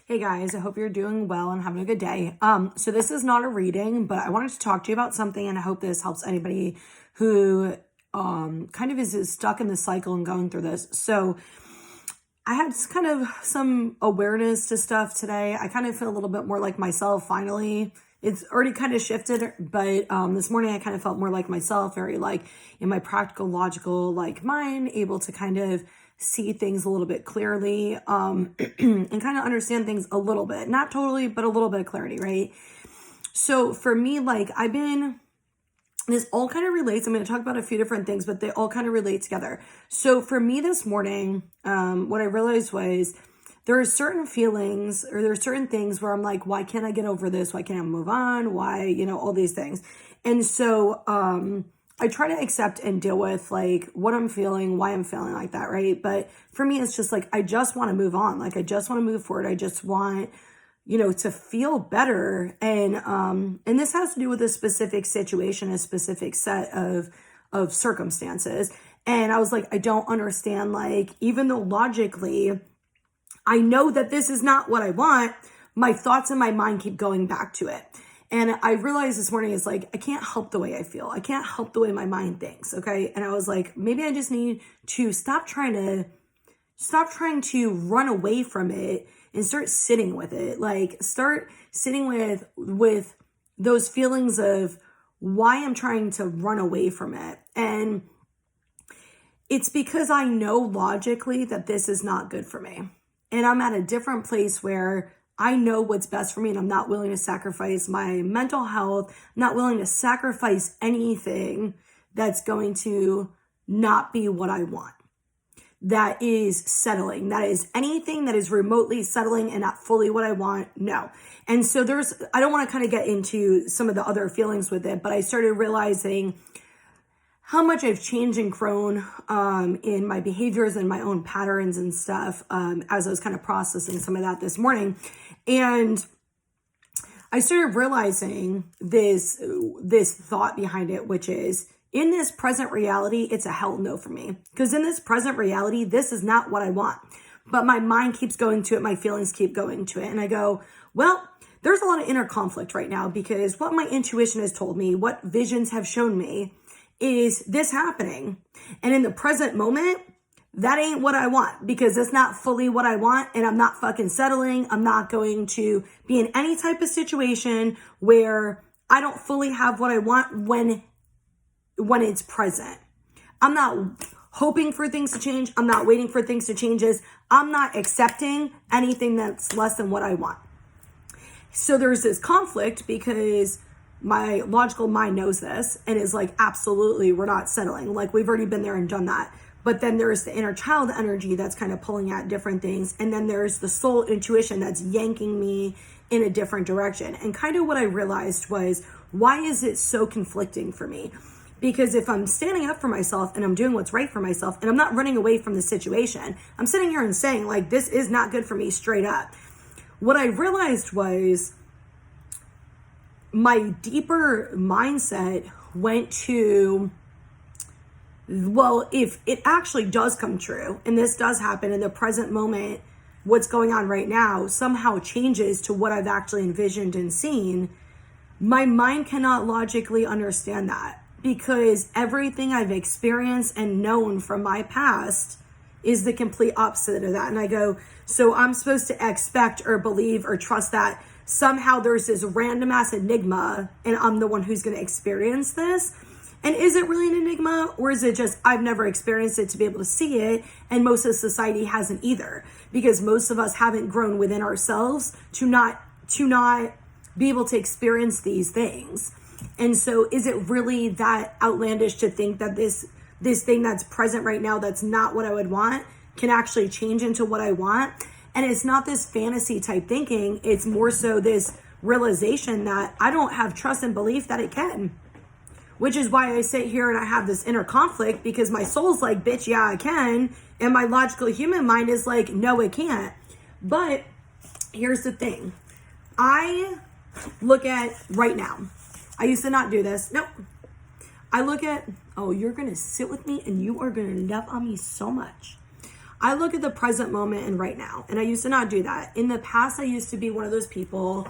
Hey guys, I hope you're doing well and having a good day. So this is not a reading, but I wanted to talk to you about something, and I hope this helps anybody who kind of is stuck in the cycle and going through this. So I had kind of some awareness to stuff today. I kind of feel a little bit more like myself finally. It's already kind of shifted, but this morning I kind of felt more like myself, very like in my practical, logical like mind, able to kind of see things a little bit clearly and kind of understand things a little bit, not totally, but a little bit of clarity, right? So for me, like this all kind of relates. I'm going to talk about a few different things, but they all kind of relate together. So for me this morning, what I realized was there are certain feelings or there are certain things where I'm like, why can't I get over this? Why can't I move on? Why, all these things. And so I try to accept and deal with like what I'm feeling, why I'm feeling like that, right? But for me, it's just like, I just want to move on. Like, I just want to move forward. I just want, to feel better. And this has to do with a specific situation, a specific set of circumstances. And I was like, I don't understand, like, even though logically I know that this is not what I want, my thoughts and my mind keep going back to it. And I realized this morning is like, I can't help the way I feel. I can't help the way my mind thinks. Okay. And I was like, maybe I just need to stop trying to run away from it and start sitting with it. Like, start sitting with those feelings of why I'm trying to run away from it. And it's because I know logically that this is not good for me. And I'm at a different place where I know what's best for me, and I'm not willing to sacrifice my mental health, not willing to sacrifice anything that's going to not be what I want. That is settling. That is anything that is remotely settling and not fully what I want. No. And so I don't want to kind of get into some of the other feelings with it, but I started realizing how much I've changed and grown in my behaviors and my own patterns and stuff as I was kind of processing some of that this morning. And I started realizing this thought behind it, which is, in this present reality, it's a hell no for me. Because in this present reality, this is not what I want. But my mind keeps going to it. My feelings keep going to it. And I go, well, there's a lot of inner conflict right now, because what my intuition has told me, what visions have shown me, is this happening. And in the present moment, that ain't what I want, because it's not fully what I want, and I'm not fucking settling. I'm not going to be in any type of situation where I don't fully have what I want when it's present. I'm not hoping for things to change. I'm not waiting for things to change. I'm not accepting anything that's less than what I want. So there's this conflict, because my logical mind knows this and is like, absolutely, we're not settling. Like, we've already been there and done that. But then there's the inner child energy that's kind of pulling at different things. And then there's the soul intuition that's yanking me in a different direction. And kind of what I realized was, why is it so conflicting for me? Because if I'm standing up for myself and I'm doing what's right for myself and I'm not running away from the situation, I'm sitting here and saying, like, this is not good for me straight up. What I realized was my deeper mindset went to, well, if it actually does come true and this does happen in the present moment, what's going on right now somehow changes to what I've actually envisioned and seen, my mind cannot logically understand that, because everything I've experienced and known from my past is the complete opposite of that. And I go, so I'm supposed to expect or believe or trust that somehow there's this random ass enigma and I'm the one who's going to experience this. And is it really an enigma, or is it just I've never experienced it to be able to see it, and most of society hasn't either, because most of us haven't grown within ourselves to not be able to experience these things. And so is it really that outlandish to think that this thing that's present right now that's not what I would want can actually change into what I want? And it's not this fantasy type thinking. It's more so this realization that I don't have trust and belief that it can. Which is why I sit here and I have this inner conflict, because my soul's like, bitch, yeah, I can. And my logical human mind is like, no, it can't. But here's the thing. I look at right now. I used to not do this. Nope. I look at, oh, you're going to sit with me and you are going to love on me so much. I look at the present moment and right now. And I used to not do that. In the past, I used to be one of those people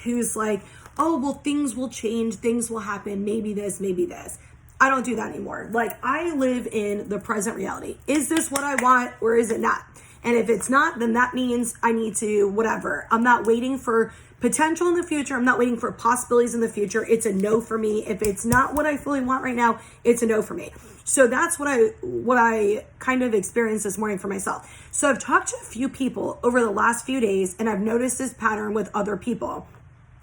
who's like, oh, well, things will change. Things will happen. Maybe this, maybe this. I don't do that anymore. Like, I live in the present reality. Is this what I want or is it not? And if it's not, then that means I need to whatever. I'm not waiting for potential in the future. I'm not waiting for possibilities in the future. It's a no for me. If it's not what I fully want right now, it's a no for me. So that's what I kind of experienced this morning for myself. So I've talked to a few people over the last few days, and I've noticed this pattern with other people.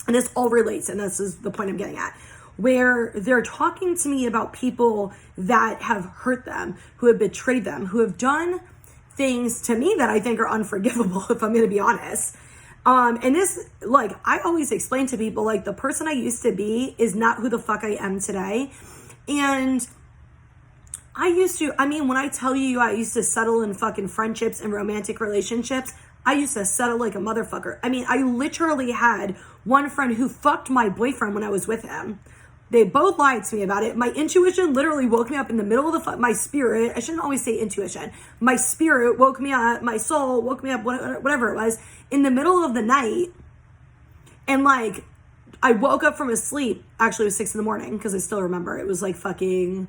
And this all relates, and this is the point I'm getting at, where they're talking to me about people that have hurt them, who have betrayed them, who have done things to me that I think are unforgivable, if I'm going to be honest. And this, like, I always explain to people, like, the person I used to be is not who the fuck I am today. And when I tell you I used to settle in fucking friendships and romantic relationships, I used to settle like a motherfucker. I mean, I literally had one friend who fucked my boyfriend when I was with him. They both lied to me about it. My intuition literally woke me up in the middle of my spirit. I shouldn't always say intuition. My spirit woke me up. My soul woke me up, whatever it was, in the middle of the night. And like, I woke up from a sleep. Actually, it was 6 a.m. because I still remember. It was like fucking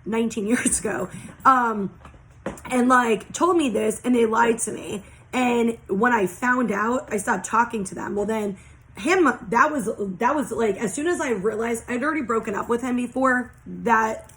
19 years ago. And like told me this, and they lied to me. And when I found out, I stopped talking to them. Well, then that was like, as soon as I realized I'd already broken up with him before that,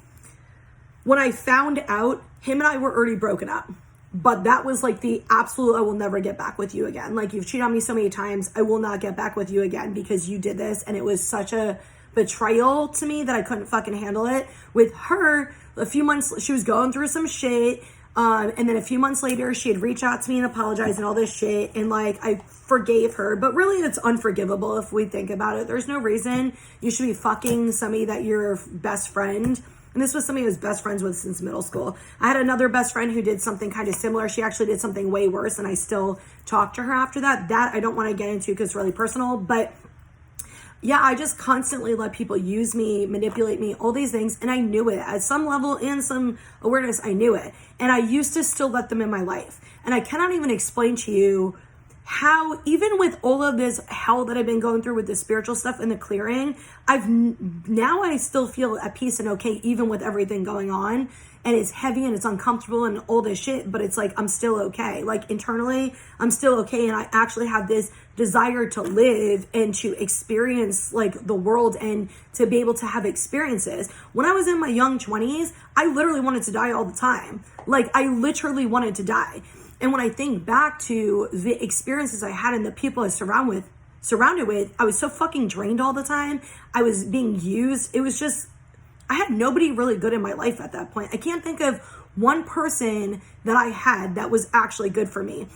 when I found out, him and I were already broken up. But that was like the absolute, I will never get back with you again. Like, you've cheated on me so many times. I will not get back with you again because you did this. And it was such a betrayal to me that I couldn't fucking handle it. With her, a few months, she was going through some shit. And then a few months later, she had reached out to me and apologized and all this shit. And like, I forgave her, but really it's unforgivable if we think about it. There's no reason you should be fucking somebody that your best friend. And this was somebody I was best friends with since middle school. I had another best friend who did something kind of similar. She actually did something way worse, and I still talk to her after that. That I don't want to get into because it's really personal, but yeah, I just constantly let people use me, manipulate me, all these things. And I knew it at some level and some awareness. I knew it. And I used to still let them in my life. And I cannot even explain to you how, even with all of this hell that I've been going through with the spiritual stuff and the clearing, I still feel at peace and okay, even with everything going on. And it's heavy and it's uncomfortable and all this shit, but it's like, I'm still okay. Like, internally, I'm still okay. And I actually have this desire to live and to experience like the world and to be able to have experiences. When I was in my young 20s, I literally wanted to die all the time. Like, I literally wanted to die. And when I think back to the experiences I had and the people I surrounded with, I was so fucking drained all the time. I was being used. It was just, I had nobody really good in my life at that point. I can't think of one person that I had that was actually good for me.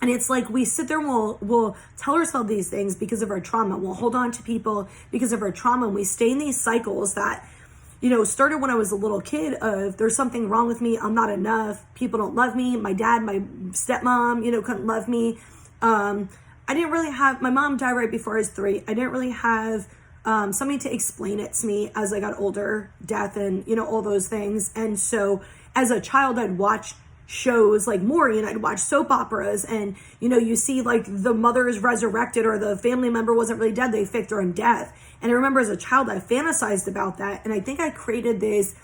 And it's like, we sit there and we'll tell ourselves these things because of our trauma. We'll hold on to people because of our trauma. And we stay in these cycles that, you know, started when I was a little kid of, there's something wrong with me. I'm not enough. People don't love me. My dad, my stepmom, you know, couldn't love me. I didn't really have, my mom died right before I was 3. I didn't really have somebody to explain it to me as I got older, death and, you know, all those things. And so as a child, I'd watch shows like Maury and I'd watch soap operas, and, you know, you see like the mother is resurrected or the family member wasn't really dead. They faked her own death. And I remember as a child, I fantasized about that. And I think I created this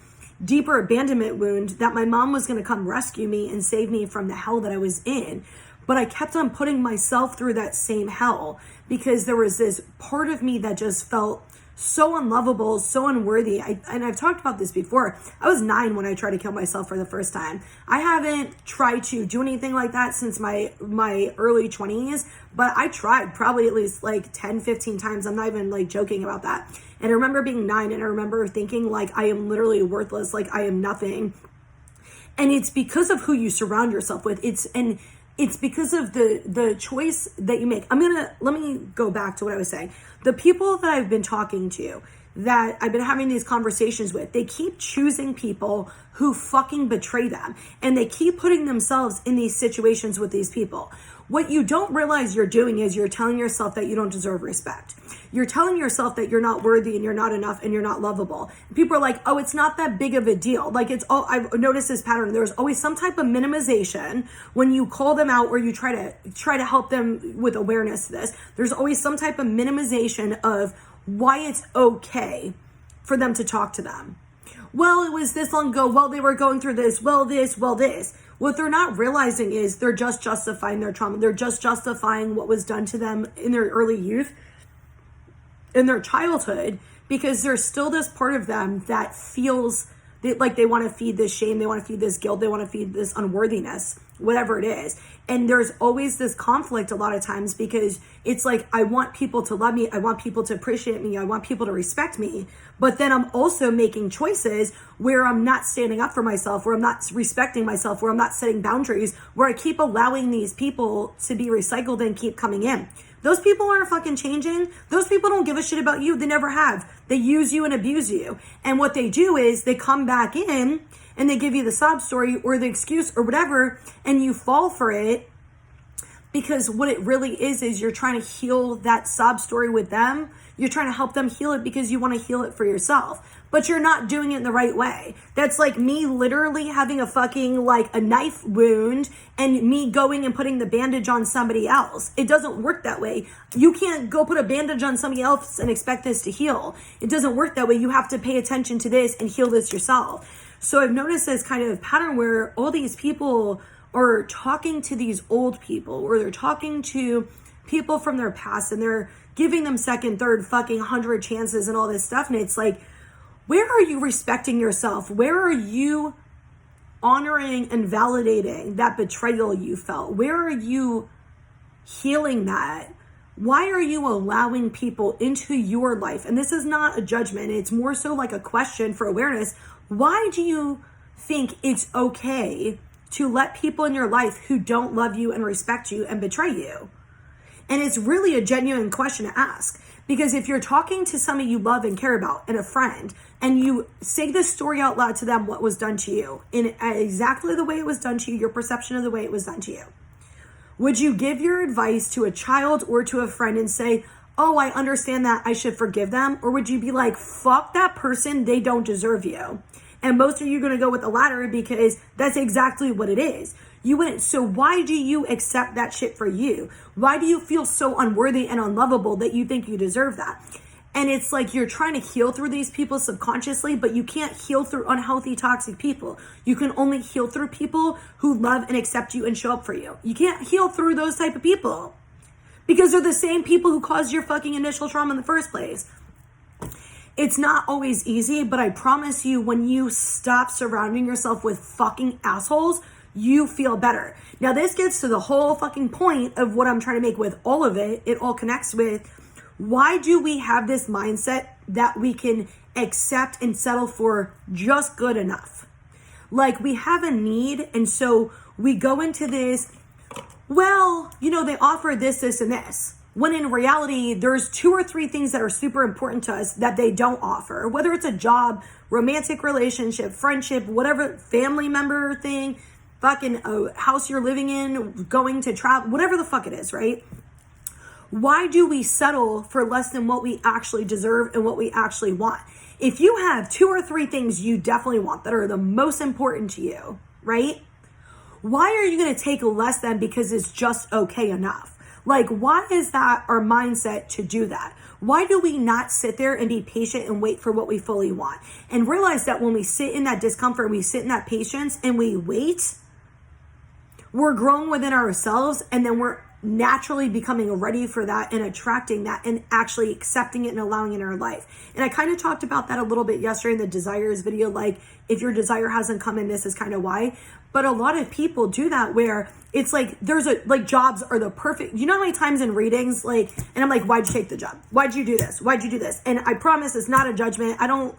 deeper abandonment wound that my mom was going to come rescue me and save me from the hell that I was in. But I kept on putting myself through that same hell because there was this part of me that just felt so unlovable, so unworthy. And I've talked about this before. I was 9 when I tried to kill myself for the first time. I haven't tried to do anything like that since my early 20s, but I tried probably at least like 10, 15 times. I'm not even like joking about that. And I remember being 9 and I remember thinking like, I am literally worthless. Like, I am nothing. And it's because of who you surround yourself with. It's because of the choice that you make. Let me go back to what I was saying. The people that I've been talking to, that I've been having these conversations with, they keep choosing people who fucking betray them. And they keep putting themselves in these situations with these people. What you don't realize you're doing is you're telling yourself that you don't deserve respect. You're telling yourself that you're not worthy and you're not enough and you're not lovable. And people are like, oh, it's not that big of a deal. Like it's all, I've noticed this pattern. There's always some type of minimization when you call them out or you try to help them with awareness to this. There's always some type of minimization of why it's okay for them to talk to them. Well, it was this long ago. Well, they were going through this. Well, this, well, this. What they're not realizing is they're just justifying their trauma. They're just justifying what was done to them in their early youth, in their childhood, because there's still this part of them that feels like they want to feed this shame. They want to feed this guilt. They want to feed this unworthiness, whatever it is. And there's always this conflict a lot of times because it's like, I want people to love me. I want people to appreciate me. I want people to respect me. But then I'm also making choices where I'm not standing up for myself, where I'm not respecting myself, where I'm not setting boundaries, where I keep allowing these people to be recycled and keep coming in. Those people aren't fucking changing. Those people don't give a shit about you. They never have. They use you and abuse you. And what they do is they come back in and they give you the sob story or the excuse or whatever, and you fall for it because what it really is you're trying to heal that sob story with them. You're trying to help them heal it because you want to heal it for yourself, but you're not doing it in the right way. That's like me literally having a fucking like a knife wound and me going and putting the bandage on somebody else. It doesn't work that way. You can't go put a bandage on somebody else and expect this to heal. It doesn't work that way. You have to pay attention to this and heal this yourself. So I've noticed this kind of pattern where all these people are talking to these old people, or they're talking to people from their past and they're giving them second, third, fucking 100 chances and all this stuff. And it's like, where are you respecting yourself? Where are you honoring and validating that betrayal you felt? Where are you healing that? Why are you allowing people into your life? And this is not a judgment. It's more so like a question for awareness. Why do you think it's okay to let people in your life who don't love you and respect you and betray you? And it's really a genuine question to ask, because if you're talking to somebody you love and care about and a friend, and you say this story out loud to them, what was done to you in exactly the way it was done to you, your perception of the way it was done to you, would you give your advice to a child or to a friend and say, oh, I understand that, I should forgive them? Or would you be like, fuck that person, they don't deserve you? And most of you are going to go with the latter because that's exactly what it is. You wouldn't. So why do you accept that shit for you? Why do you feel so unworthy and unlovable that you think you deserve that? And it's like you're trying to heal through these people subconsciously, but you can't heal through unhealthy, toxic people. You can only heal through people who love and accept you and show up for you. You can't heal through those type of people because they're the same people who caused your fucking initial trauma in the first place. It's not always easy, but I promise you, when you stop surrounding yourself with fucking assholes, you feel better. Now, this gets to the whole fucking point of what I'm trying to make with all of it. It all connects with, why do we have this mindset that we can accept and settle for just good enough? Like, we have a need, and so we go into this, well, you know, they offer this, this, and this. When in reality, there's 2 or 3 things that are super important to us that they don't offer. Whether it's a job, romantic relationship, friendship, whatever, family member thing, fucking a house you're living in, going to travel, whatever the fuck it is, right? Why do we settle for less than what we actually deserve and what we actually want? If you have 2 or 3 things you definitely want that are the most important to you, right? Why are you going to take less than because it's just okay enough? Like, why is that our mindset to do that? Why do we not sit there and be patient and wait for what we fully want? And realize that when we sit in that discomfort, we sit in that patience and we wait, we're growing within ourselves, and then we're naturally becoming ready for that and attracting that and actually accepting it and allowing it in our life. And I kind of talked about that a little bit yesterday in the desires video, like if your desire hasn't come in, this is kind of why. But a lot of people do that where it's like, there's a, like, jobs are the perfect, you know how many times in readings, like, and I'm like, why'd you take the job? Why'd you do this? Why'd you do this? And I promise it's not a judgment. I don't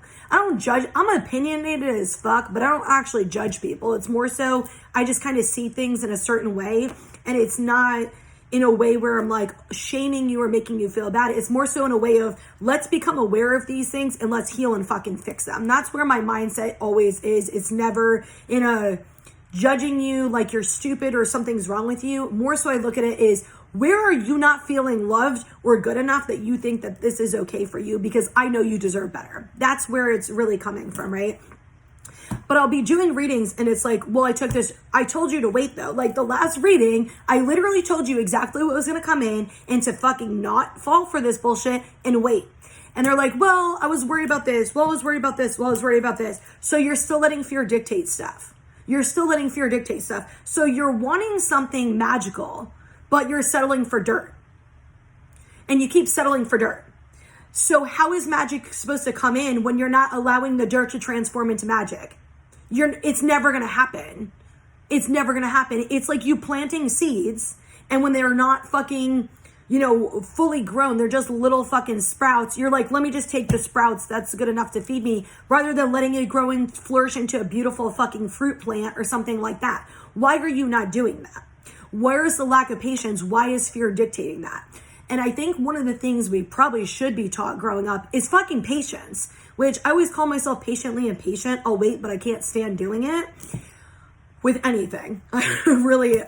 judge. I'm opinionated as fuck, but I don't actually judge people. It's more so, I just kind of see things in a certain way, and it's not, in a way where I'm like shaming you or making you feel bad. It's more so in a way of, let's become aware of these things and let's heal and fucking fix them. That's where my mindset always is. It's never in a judging you like you're stupid or something's wrong with you. More so I look at it is, where are you not feeling loved or good enough that you think that this is okay for you? Because I know you deserve better. That's where it's really coming from, right? But I'll be doing readings and it's like, well, I told you to wait though. Like the last reading, I literally told you exactly what was going to come in and to fucking not fall for this bullshit and wait. And they're like, well, I was worried about this. Well, I was worried about this. Well, I was worried about this. So you're still letting fear dictate stuff. You're still letting fear dictate stuff. So you're wanting something magical, but you're settling for dirt. And you keep settling for dirt. So how is magic supposed to come in when you're not allowing the dirt to transform into magic? It's never going to happen. It's never going to happen. It's like you planting seeds, and when they're not fucking, fully grown, they're just little fucking sprouts. You're like, let me just take the sprouts. That's good enough to feed me, rather than letting it grow and flourish into a beautiful fucking fruit plant or something like that. Why are you not doing that? Where is the lack of patience? Why is fear dictating that? And I think one of the things we probably should be taught growing up is fucking patience, which I always call myself patiently impatient. I'll wait, but I can't stand doing it with anything. I really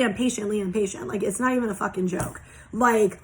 am patiently impatient. Like, it's not even a fucking joke. Like,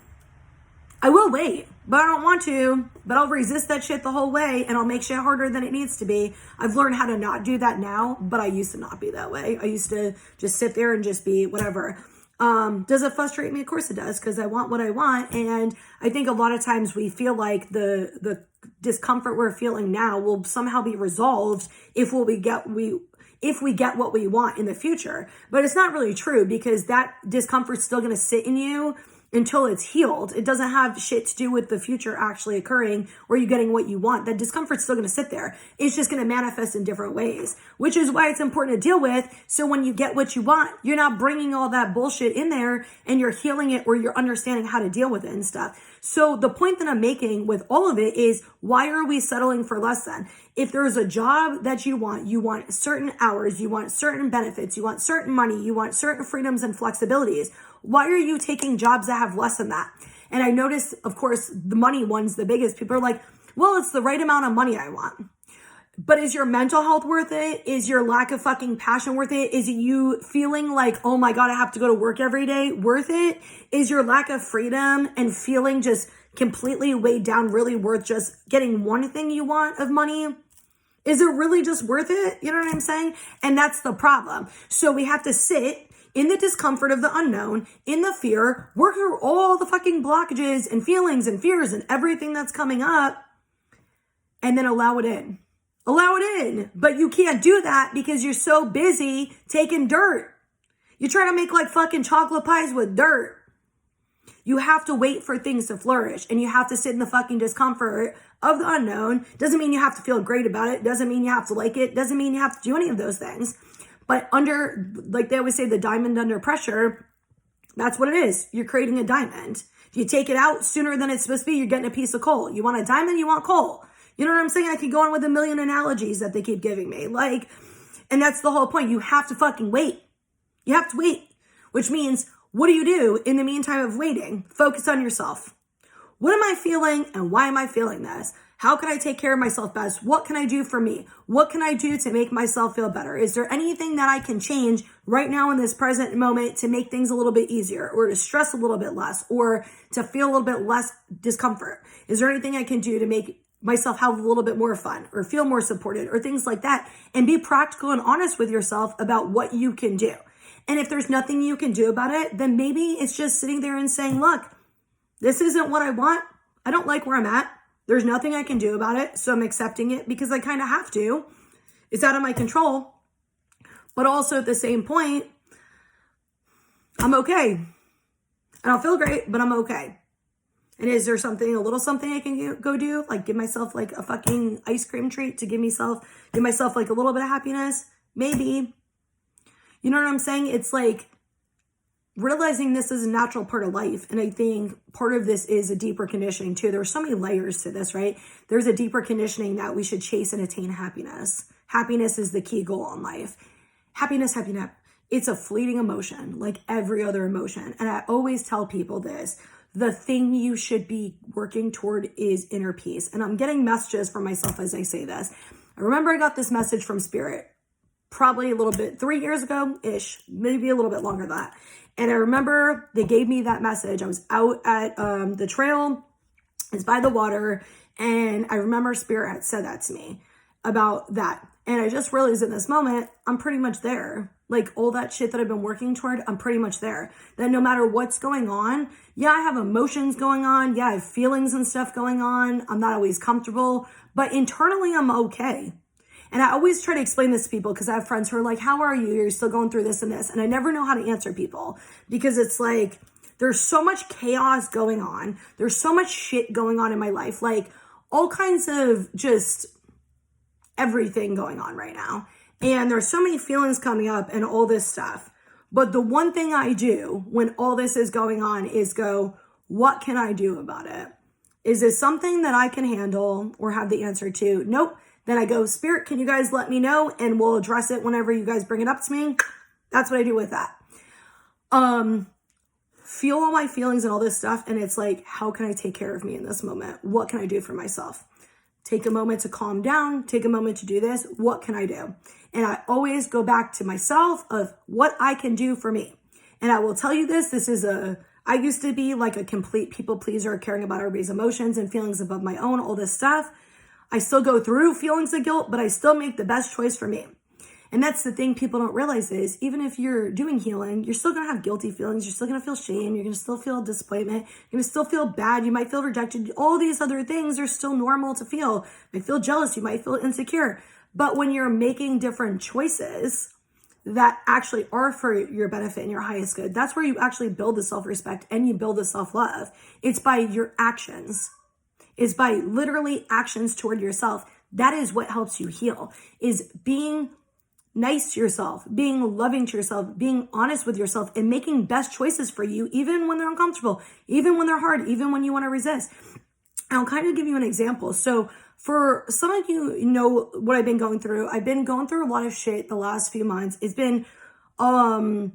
I will wait, but I don't want to, but I'll resist that shit the whole way and I'll make shit harder than it needs to be. I've learned how to not do that now, but I used to not be that way. I used to just sit there and just be whatever. Does it frustrate me? Of course it does, because I want what I want. And I think a lot of times we feel like the discomfort we're feeling now will somehow be resolved if we get what we want in the future. But it's not really true, because that discomfort's still going to sit in you until it's healed. It doesn't have shit to do with the future actually occurring or you getting what you want. That discomfort's still going to sit there. It's just going to manifest in different ways, which is why it's important to deal with. So when you get what you want, you're not bringing all that bullshit in there and you're healing it, or you're understanding how to deal with it and stuff. So the point that I'm making with all of it is, why are we settling for less than? If there's a job that you want certain hours, you want certain benefits, you want certain money, you want certain freedoms and flexibilities, why are you taking jobs that have less than that? And I notice, of course, the money one's the biggest. People are like, well, it's the right amount of money I want. But is your mental health worth it? Is your lack of fucking passion worth it? Is it you feeling like, oh my God, I have to go to work every day worth it? Is your lack of freedom and feeling just completely weighed down really worth just getting one thing you want of money? Is it really just worth it? You know what I'm saying? And that's the problem. So we have to sit in the discomfort of the unknown, in the fear, work through all the fucking blockages and feelings and fears and everything that's coming up, and then allow it in. Allow it in. But you can't do that because you're so busy taking dirt. You're trying to make like fucking chocolate pies with dirt. You have to wait for things to flourish, and you have to sit in the fucking discomfort of the unknown. Doesn't mean you have to feel great about it. Doesn't mean you have to like it. Doesn't mean you have to do any of those things. But under, like they always say, the diamond under pressure, that's what it is. You're creating a diamond. If you take it out sooner than it's supposed to be, you're getting a piece of coal. You want a diamond, you want coal. You know what I'm saying? I could go on with a million analogies that they keep giving me. Like, and that's the whole point. You have to fucking wait. You have to wait, which means, what do you do in the meantime of waiting? Focus on yourself. What am I feeling and why am I feeling this? How can I take care of myself best? What can I do for me? What can I do to make myself feel better? Is there anything that I can change right now in this present moment to make things a little bit easier, or to stress a little bit less, or to feel a little bit less discomfort? Is there anything I can do to make myself have a little bit more fun or feel more supported or things like that? And be practical and honest with yourself about what you can do. And if there's nothing you can do about it, then maybe it's just sitting there and saying, look, this isn't what I want. I don't like where I'm at. There's nothing I can do about it. So I'm accepting it because I kind of have to. It's out of my control. But also at the same point, I'm okay. I don't feel great, but I'm okay. And is there something, a little something I can go do? Like give myself like a fucking ice cream treat to give myself like a little bit of happiness? Maybe. You know what I'm saying? It's like realizing this is a natural part of life. And I think part of this is a deeper conditioning too. There's so many layers to this, right? There's a deeper conditioning that we should chase and attain happiness. Happiness is the key goal in life. Happiness. it's a fleeting emotion, like every other emotion. And I always tell people this. The thing you should be working toward is inner peace. And I'm getting messages from myself as I say this. I remember I got this message from Spirit probably a little bit, 3 years ago-ish, maybe a little bit longer than that. And I remember they gave me that message. I was out at the trail, it's by the water, and I remember Spirit had said that to me about that. And I just realized in this moment, I'm pretty much there. Like all that shit that I've been working toward, I'm pretty much there. That no matter what's going on, yeah, I have emotions going on. Yeah, I have feelings and stuff going on. I'm not always comfortable, but internally I'm okay. And I always try to explain this to people because I have friends who are like, how are you? You're still going through this and this. And I never know how to answer people because it's like, there's so much chaos going on. There's so much shit going on in my life. Like all kinds of just everything going on right now. And there's so many feelings coming up and all this stuff. But the one thing I do when all this is going on is go, what can I do about it? Is this something that I can handle or have the answer to? Nope. Then I go, Spirit, can you guys let me know? And we'll address it whenever you guys bring it up to me. That's what I do with that. Feel all my feelings and all this stuff. And it's like, how can I take care of me in this moment? What can I do for myself? Take a moment to calm down. Take a moment to do this. What can I do? And I always go back to myself of what I can do for me. And I will tell you this is I used to be like a complete people pleaser, caring about everybody's emotions and feelings above my own, all this stuff. I still go through feelings of guilt, but I still make the best choice for me. And that's the thing people don't realize is even if you're doing healing, you're still going to have guilty feelings. You're still going to feel shame. You're going to still feel disappointment. You're going to still feel bad. You might feel rejected. All these other things are still normal to feel. You might feel jealous. You might feel insecure. But when you're making different choices that actually are for your benefit and your highest good, that's where you actually build the self-respect and you build the self-love. It's by your actions. It's by literally actions toward yourself. That is what helps you heal, is being nice to yourself, being loving to yourself, being honest with yourself, and making best choices for you, even when they're uncomfortable, even when they're hard, even when you want to resist. I'll kind of give you an example. So for some of you know what I've been going through. I've been going through a lot of shit the last few months. It's been a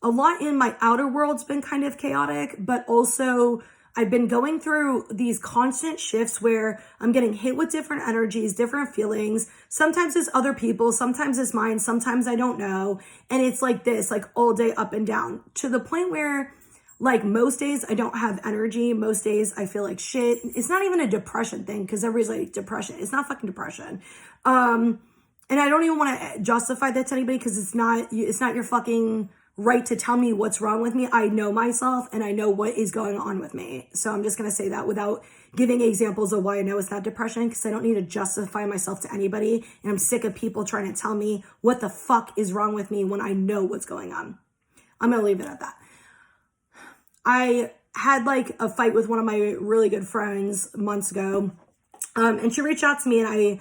lot in my outer world's been kind of chaotic, but also I've been going through these constant shifts where I'm getting hit with different energies, different feelings. Sometimes it's other people, sometimes it's mine, sometimes I don't know. And it's like this, like all day up and down, to the point where like most days I don't have energy. Most days I feel like shit. It's not even a depression thing because everybody's like depression. It's not fucking depression. And I don't even want to justify that to anybody because it's not your fucking right to tell me what's wrong with me. I know myself and I know what is going on with me. So I'm just going to say that without giving examples of why I know it's not depression, because I don't need to justify myself to anybody. And I'm sick of people trying to tell me what the fuck is wrong with me when I know what's going on. I'm going to leave it at that. I had like a fight with one of my really good friends months ago. And she reached out to me and I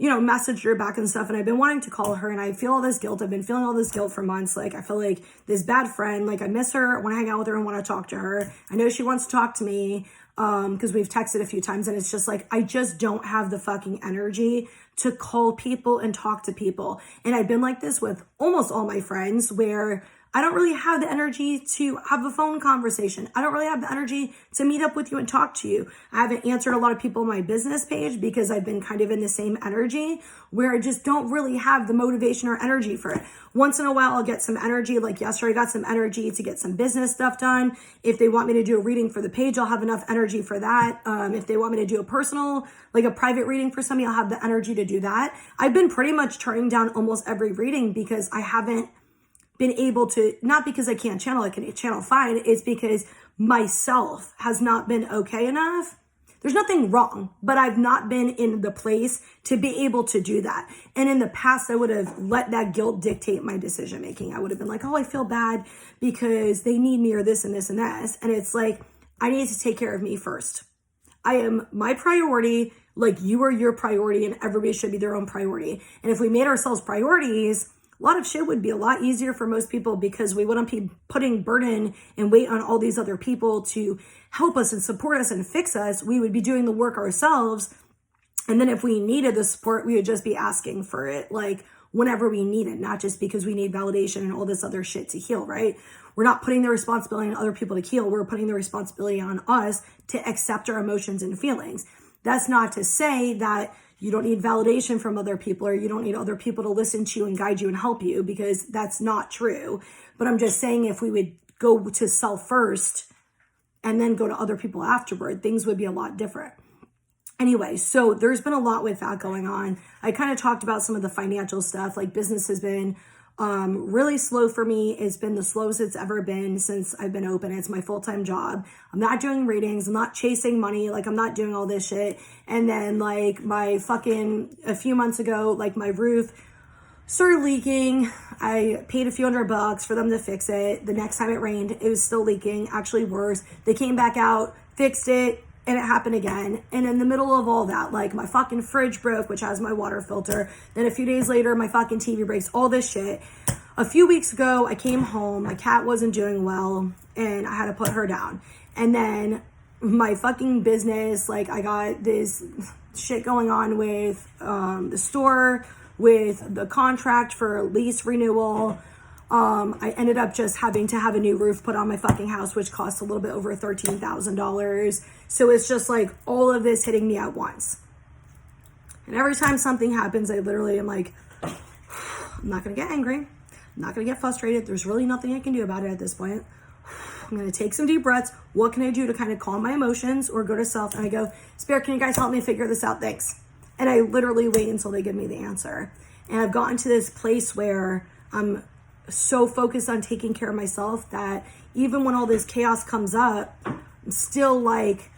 messaged her back and stuff. And I've been wanting to call her and I feel all this guilt. I've been feeling all this guilt for months. Like I feel like this bad friend, like I miss her. I want to hang out with her and want to talk to her. I know she wants to talk to me because we've texted a few times and it's just like, I just don't have the fucking energy to call people and talk to people. And I've been like this with almost all my friends where I don't really have the energy to have a phone conversation. I don't really have the energy to meet up with you and talk to you. I haven't answered a lot of people on my business page because I've been kind of in the same energy where I just don't really have the motivation or energy for it. Once in a while, I'll get some energy. Like yesterday, I got some energy to get some business stuff done. If they want me to do a reading for the page, I'll have enough energy for that. If they want me to do a personal, like a private reading for somebody, I'll have the energy to do that. I've been pretty much turning down almost every reading because I haven't been able to, not because I can't channel, I can channel fine, it's because myself has not been okay enough. There's nothing wrong, but I've not been in the place to be able to do that. And in the past, I would have let that guilt dictate my decision making. I would have been like, oh, I feel bad because they need me or this and this and this. And it's like, I need to take care of me first. I am my priority, like you are your priority, and everybody should be their own priority. And if we made ourselves priorities, a lot of shit would be a lot easier for most people because we wouldn't be putting burden and weight on all these other people to help us and support us and fix us. We would be doing the work ourselves. And then if we needed the support, we would just be asking for it. Like, whenever we need it, not just because we need validation and all this other shit to heal, right? We're not putting the responsibility on other people to heal. We're putting the responsibility on us to accept our emotions and feelings. That's not to say that you don't need validation from other people, or you don't need other people to listen to you and guide you and help you, because that's not true. But I'm just saying, if we would go to self first and then go to other people afterward, things would be a lot different. Anyway, so there's been a lot with that going on. I kind of talked about some of the financial stuff. Like, business has been really slow for me. It's been the slowest it's ever been since I've been open. It's my full-time job. I'm not doing readings. I'm not chasing money. Like, I'm not doing all this shit. And then, like, a few months ago, like, my roof started leaking. I paid a few $100 for them to fix it. The next time it rained, it was still leaking, actually worse. They came back out, fixed it, and it happened again. And in the middle of all that, like, my fucking fridge broke, which has my water filter. Then a few days later, my fucking TV breaks, all this shit. A few weeks ago, I came home, my cat wasn't doing well, and I had to put her down. And then my fucking business, like, I got this shit going on with the store, with the contract for lease renewal. I ended up just having to have a new roof put on my fucking house, which cost a little bit over $13,000. So it's just like all of this hitting me at once. And every time something happens, I literally am like, I'm not going to get angry. I'm not going to get frustrated. There's really nothing I can do about it at this point. I'm going to take some deep breaths. What can I do to kind of calm my emotions, or go to self? And I go, Spirit, can you guys help me figure this out? Thanks. And I literally wait until they give me the answer. And I've gotten to this place where I'm so focused on taking care of myself that even when all this chaos comes up, I'm still like,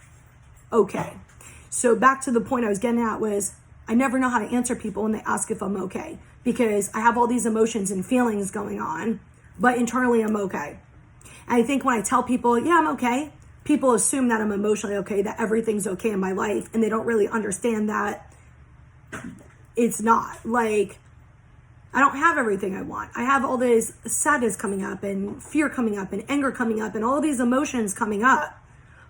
okay. So back to the point I was getting at was, I never know how to answer people when they ask if I'm okay, because I have all these emotions and feelings going on, but internally I'm okay. And I think when I tell people, yeah, I'm okay, people assume that I'm emotionally okay, that everything's okay in my life, and they don't really understand that it's not. Like, I don't have everything I want. I have all this sadness coming up, and fear coming up, and anger coming up, and all these emotions coming up.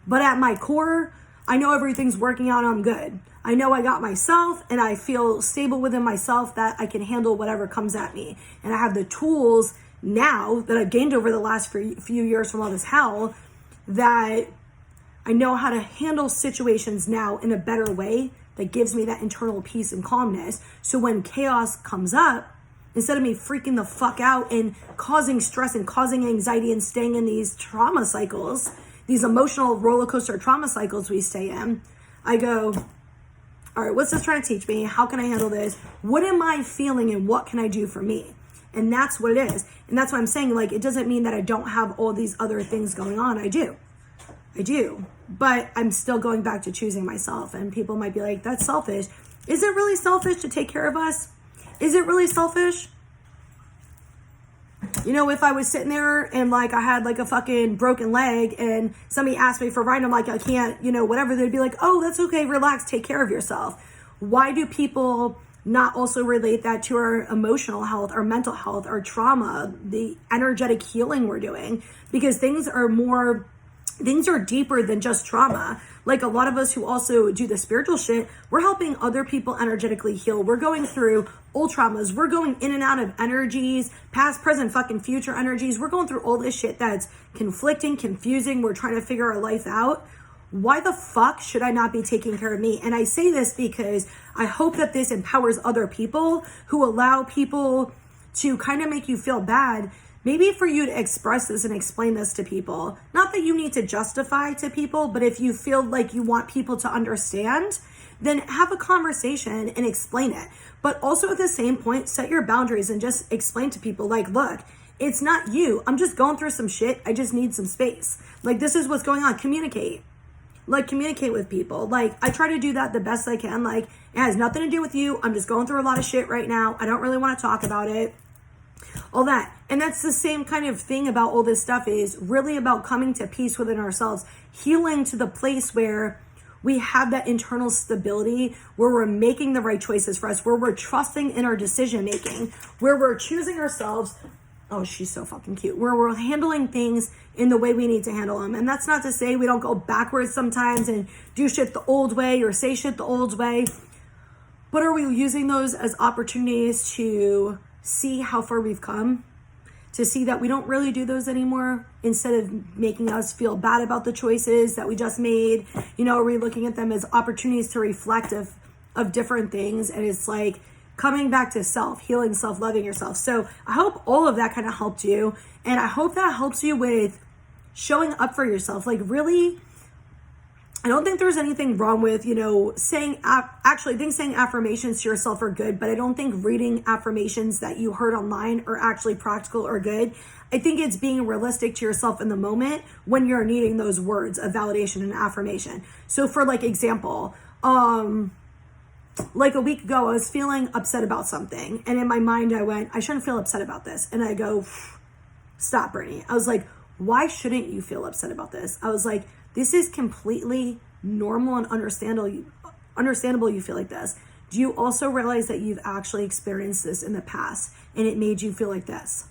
But at my core, I know everything's working out and I'm good. I know I got myself, and I feel stable within myself that I can handle whatever comes at me. And I have the tools now that I've gained over the last few years from all this hell, that I know how to handle situations now in a better way that gives me that internal peace and calmness. So when chaos comes up, instead of me freaking the fuck out and causing stress and causing anxiety and staying in these trauma cycles, these emotional roller coaster trauma cycles we stay in, I go, all right, what's this trying to teach me? How can I handle this? What am I feeling, and what can I do for me? And that's what it is. And that's what I'm saying. Like, it doesn't mean that I don't have all these other things going on. I do. But I'm still going back to choosing myself. And people might be like, that's selfish. Is it really selfish to take care of us? Is it really selfish? You know, if I was sitting there and like I had like a fucking broken leg and somebody asked me for a ride, I'm like, I can't, whatever, they'd be like, oh, that's okay, relax, take care of yourself. Why do people not also relate that to our emotional health, our mental health, our trauma, the energetic healing we're doing? Because things are deeper than just trauma. Like, a lot of us who also do the spiritual shit, we're helping other people energetically heal. We're going through old traumas. We're going in and out of energies, past, present, fucking future energies. We're going through all this shit that's conflicting, confusing. We're trying to figure our life out. Why the fuck should I not be taking care of me? And I say this because I hope that this empowers other people who allow people to kind of make you feel bad. Maybe for you to express this and explain this to people. Not that you need to justify to people, but if you feel like you want people to understand, then have a conversation and explain it. But also at the same point, set your boundaries and just explain to people, like, look, it's not you. I'm just going through some shit. I just need some space. Like, this is what's going on. Communicate. Like, communicate with people. Like, I try to do that the best I can. Like, it has nothing to do with you. I'm just going through a lot of shit right now. I don't really want to talk about it. All that. And that's the same kind of thing about all this stuff, is really about coming to peace within ourselves, healing to the place where we have that internal stability, where we're making the right choices for us, where we're trusting in our decision making, where we're choosing ourselves. Oh, she's so fucking cute. Where we're handling things in the way we need to handle them. And that's not to say we don't go backwards sometimes and do shit the old way or say shit the old way. But are we using those as opportunities to see how far we've come? To see that we don't really do those anymore, instead of making us feel bad about the choices that we just made? Are we looking at them as opportunities to reflect of different things? And it's like coming back to self, healing self, loving yourself. So I hope all of that kind of helped you. And I hope that helps you with showing up for yourself. Like, really, I don't think there's anything wrong with, saying affirmations to yourself are good, but I don't think reading affirmations that you heard online are actually practical or good. I think it's being realistic to yourself in the moment when you're needing those words of validation and affirmation. So for example, like a week ago, I was feeling upset about something. And in my mind, I went, I shouldn't feel upset about this. And I go, stop, Brittany. I was like, why shouldn't you feel upset about this? I was like, this is completely normal and understandable you feel like this. Do you also realize that you've actually experienced this in the past and it made you feel like this?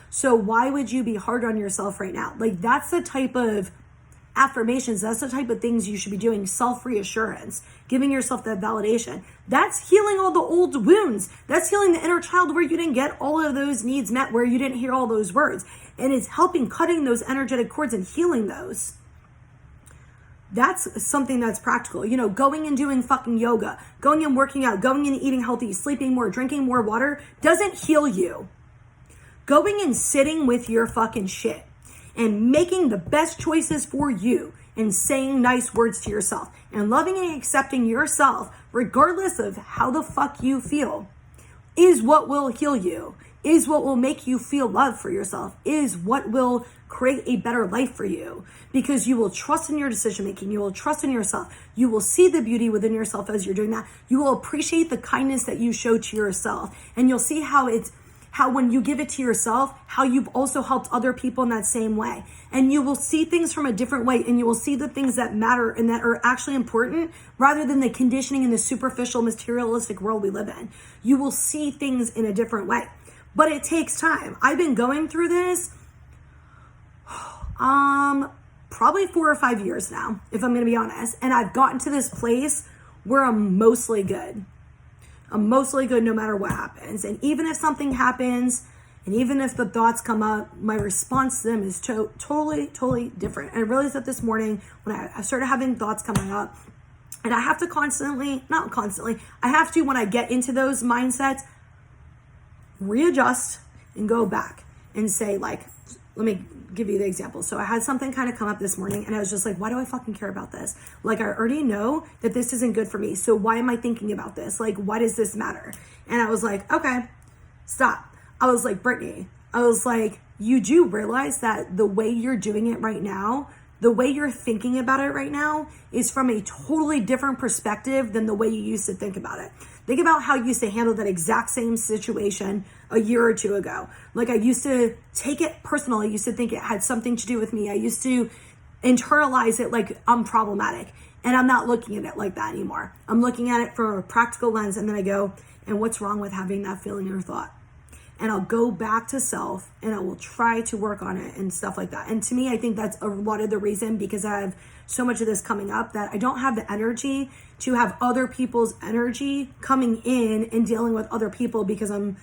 So why would you be hard on yourself right now? Like, that's the type of affirmations, that's the type of things you should be doing. Self-reassurance, giving yourself that validation. That's healing all the old wounds. That's healing the inner child where you didn't get all of those needs met, where you didn't hear all those words. And it's helping cutting those energetic cords and healing those. That's something that's practical. Going and doing fucking yoga, going and working out, going and eating healthy, sleeping more, drinking more water doesn't heal you. Going and sitting with your fucking shit and making the best choices for you and saying nice words to yourself and loving and accepting yourself regardless of how the fuck you feel is what will heal you, is what will make you feel love for yourself, is what will create a better life for you, because you will trust in your decision making. You will trust in yourself. You will see the beauty within yourself as you're doing that. You will appreciate the kindness that you show to yourself, and you'll see how when you give it to yourself, how you've also helped other people in that same way. And you will see things from a different way, and you will see the things that matter and that are actually important rather than the conditioning in the superficial, materialistic world we live in. You will see things in a different way. But it takes time. I've been going through this probably 4 or 5 years now, if I'm going to be honest. And I've gotten to this place where I'm mostly good. I'm mostly good no matter what happens. And even if something happens, and even if the thoughts come up, my response to them is totally different. And I realized that this morning when I started having thoughts coming up, and I have to I have to, when I get into those mindsets, readjust and go back and say, let me give you the example. So I had something kind of come up this morning and I was just like, why do I fucking care about this? I already know that this isn't good for me. So why am I thinking about this? Why does this matter? And I was like, okay, stop. I was like, Brittany, you do realize that the way you're doing it right now, the way you're thinking about it right now is from a totally different perspective than the way you used to think about it. Think about how you used to handle that exact same situation a year or two ago. I used to take it personal. I used to think it had something to do with me. I used to internalize it like I'm problematic. And I'm not looking at it like that anymore. I'm looking at it from a practical lens. And then I go, and what's wrong with having that feeling or thought? And I'll go back to self and I will try to work on it and stuff like that. And to me, I think that's a lot of the reason, because I have so much of this coming up that I don't have the energy to have other people's energy coming in and dealing with other people, because I'm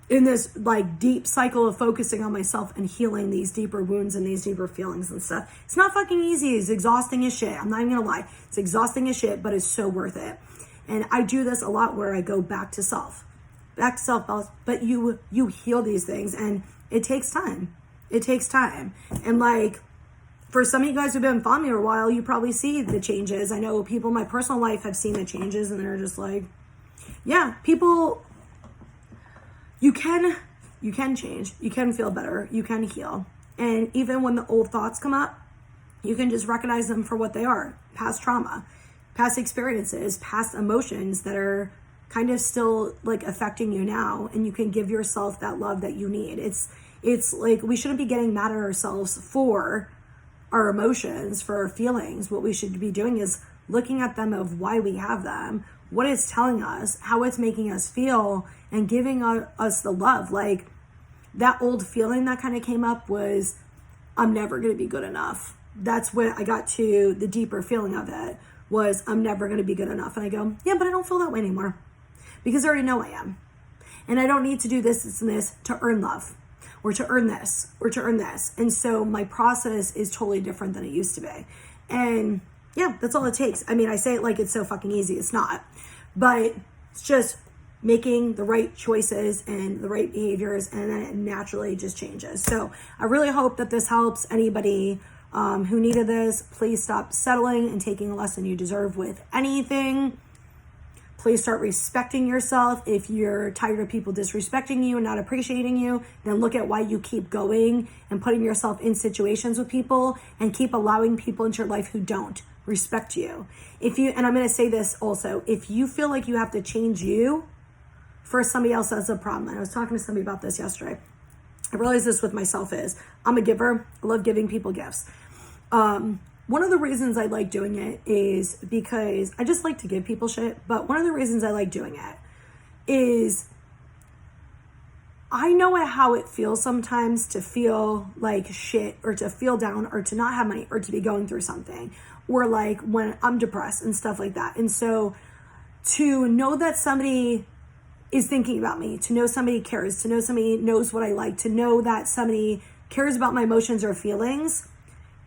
in this deep cycle of focusing on myself and healing these deeper wounds and these deeper feelings and stuff. It's not fucking easy. It's exhausting as shit. I'm not even gonna lie. It's exhausting as shit, but it's so worth it. And I do this a lot where I go back to self. But you heal these things, and it takes time. And for some of you guys who've been following me for a while, you probably see the changes. I know people in my personal life have seen the changes, and they're just like, yeah, people, you can change, you can feel better, you can heal. And even when the old thoughts come up, you can just recognize them for what they are: past trauma, past experiences, past emotions that are kind of still affecting you now, and you can give yourself that love that you need. It's we shouldn't be getting mad at ourselves for our emotions, for our feelings. What we should be doing is looking at them of why we have them, what it's telling us, how it's making us feel, and giving us the love. That old feeling that kind of came up was, I'm never going to be good enough. That's when I got to the deeper feeling of it, was, I'm never going to be good enough. And I go, yeah, but I don't feel that way anymore because I already know I am. And I don't need to do this and this to earn love or to earn this or to earn this. And so my process is totally different than it used to be. And yeah, that's all it takes. I mean, I say it like it's so fucking easy. It's not. But it's just making the right choices and the right behaviors, and then it naturally just changes. So I really hope that this helps anybody who needed this. Please stop settling and taking a lesson you deserve with anything. Please start respecting yourself. If you're tired of people disrespecting you and not appreciating you, then look at why you keep going and putting yourself in situations with people and keep allowing people into your life who don't respect you. And I'm going to say this also, if you feel like you have to change you for somebody else, that's a problem. And I was talking to somebody about this yesterday. I realized this with myself is I'm a giver. I love giving people gifts. One of the reasons I like doing it is because I just like to give people shit. But one of the reasons I like doing it is I know how it feels sometimes to feel like shit or to feel down or to not have money or to be going through something, or like when I'm depressed and stuff like that. And so to know that somebody is thinking about me, to know somebody cares, to know somebody knows what I like, to know that somebody cares about my emotions or feelings,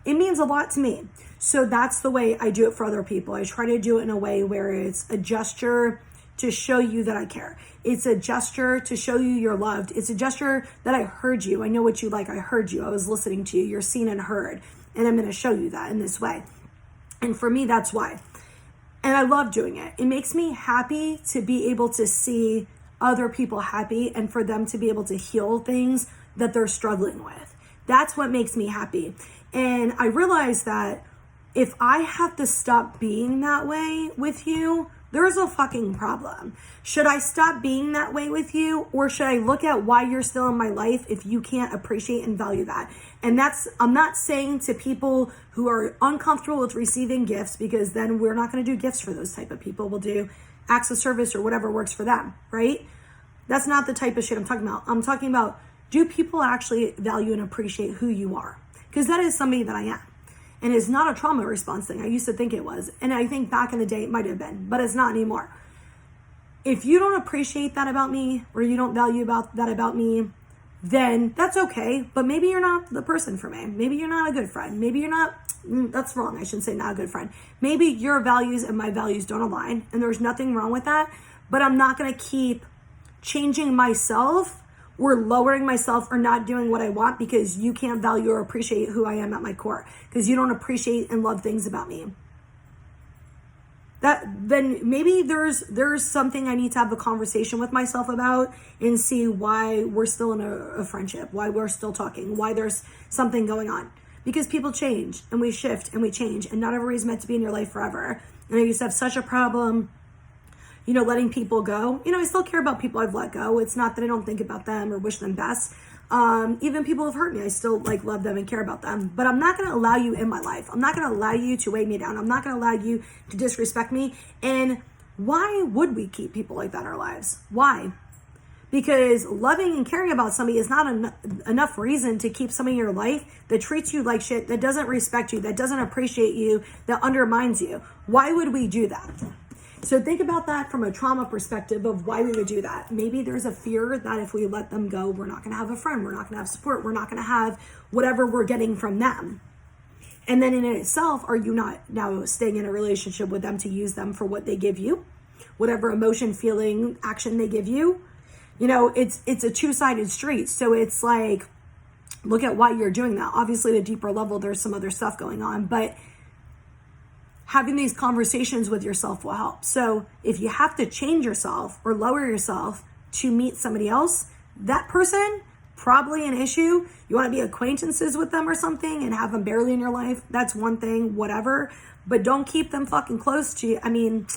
it means a lot to me. So that's the way I do it for other people. I try to do it in a way where it's a gesture to show you that I care. It's a gesture to show you you're loved. It's a gesture that I heard you. I know what you like. I heard you. I was listening to you. You're seen and heard. And I'm going to show you that in this way. And for me, that's why. And I love doing it. It makes me happy to be able to see other people happy and for them to be able to heal things that they're struggling with. That's what makes me happy. And I realize that if I have to stop being that way with you, there's a fucking problem. Should I stop being that way with you, or should I look at why you're still in my life if you can't appreciate and value that? And I'm not saying to people who are uncomfortable with receiving gifts, because then we're not going to do gifts for those type of people. We'll do acts of service or whatever works for them, right? That's not the type of shit I'm talking about. I'm talking about, do people actually value and appreciate who you are? Because that is somebody that I am. And it's not a trauma response thing. I used to think it was. And I think back in the day it might have been, but it's not anymore. If you don't appreciate that about me, or you don't value that about me, then that's okay. But maybe you're not the person for me. Maybe you're not a good friend. Maybe you're not, that's wrong. I shouldn't say not a good friend. Maybe your values and my values don't align, and there's nothing wrong with that. But I'm not going to keep changing myself or lowering myself or not doing what I want because you can't value or appreciate who I am at my core, because you don't appreciate and love things about me. Then maybe there's something I need to have a conversation with myself about and see why we're still in a friendship, why we're still talking, why there's something going on. Because people change and we shift and we change, and not everybody's meant to be in your life forever. And I used to have such a problem letting people go. I still care about people I've let go. It's not that I don't think about them or wish them best. Even people who've hurt me, I still love them and care about them. But I'm not going to allow you in my life. I'm not going to allow you to weigh me down. I'm not going to allow you to disrespect me. And why would we keep people like that in our lives? Why? Because loving and caring about somebody is not enough reason to keep somebody in your life that treats you like shit, that doesn't respect you, that doesn't appreciate you, that undermines you. Why would we do that? So think about that from a trauma perspective of why we would do that. Maybe there's a fear that if we let them go, we're not going to have a friend, we're not going to have support, we're not going to have whatever we're getting from them. And then in itself, are you not now staying in a relationship with them to use them for what they give you? Whatever emotion, feeling, action they give you? It's a two-sided street. So it's like, look at why you're doing that. Obviously, at a deeper level, there's some other stuff going on, but having these conversations with yourself will help. So if you have to change yourself or lower yourself to meet somebody else, that person, probably an issue. You want to be acquaintances with them or something and have them barely in your life. That's one thing, whatever. But don't keep them fucking close to you. I mean,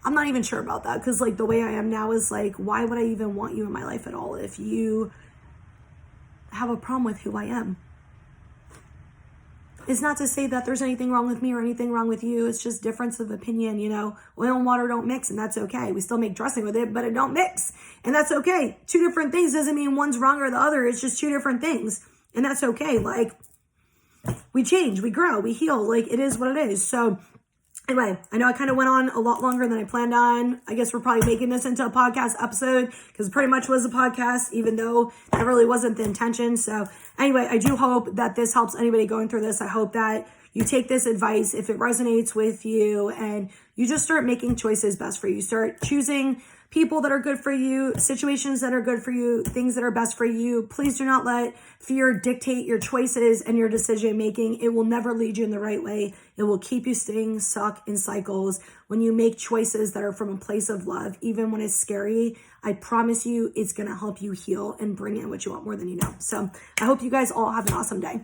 I'm not even sure about that, because the way I am now is why would I even want you in my life at all if you have a problem with who I am? It's not to say that there's anything wrong with me or anything wrong with you. It's just difference of opinion. Oil and water don't mix, and that's okay. We still make dressing with it, but it don't mix, and that's okay. Two different things doesn't mean one's wrong or the other. It's just two different things, and that's okay. We change, we grow, we heal. It is what it is. So Anyway, I know I kind of went on a lot longer than I planned on. I guess we're probably making this into a podcast episode because it pretty much was a podcast, even though that really wasn't the intention. So anyway, I do hope that this helps anybody going through this. I hope that you take this advice if it resonates with you and you just start making choices best for you. Start choosing people that are good for you, situations that are good for you, things that are best for you. Please do not let fear dictate your choices and your decision making. It will never lead you in the right way. It will keep you staying stuck in cycles. When you make choices that are from a place of love, even when it's scary, I promise you it's going to help you heal and bring in what you want more than you know. So I hope you guys all have an awesome day.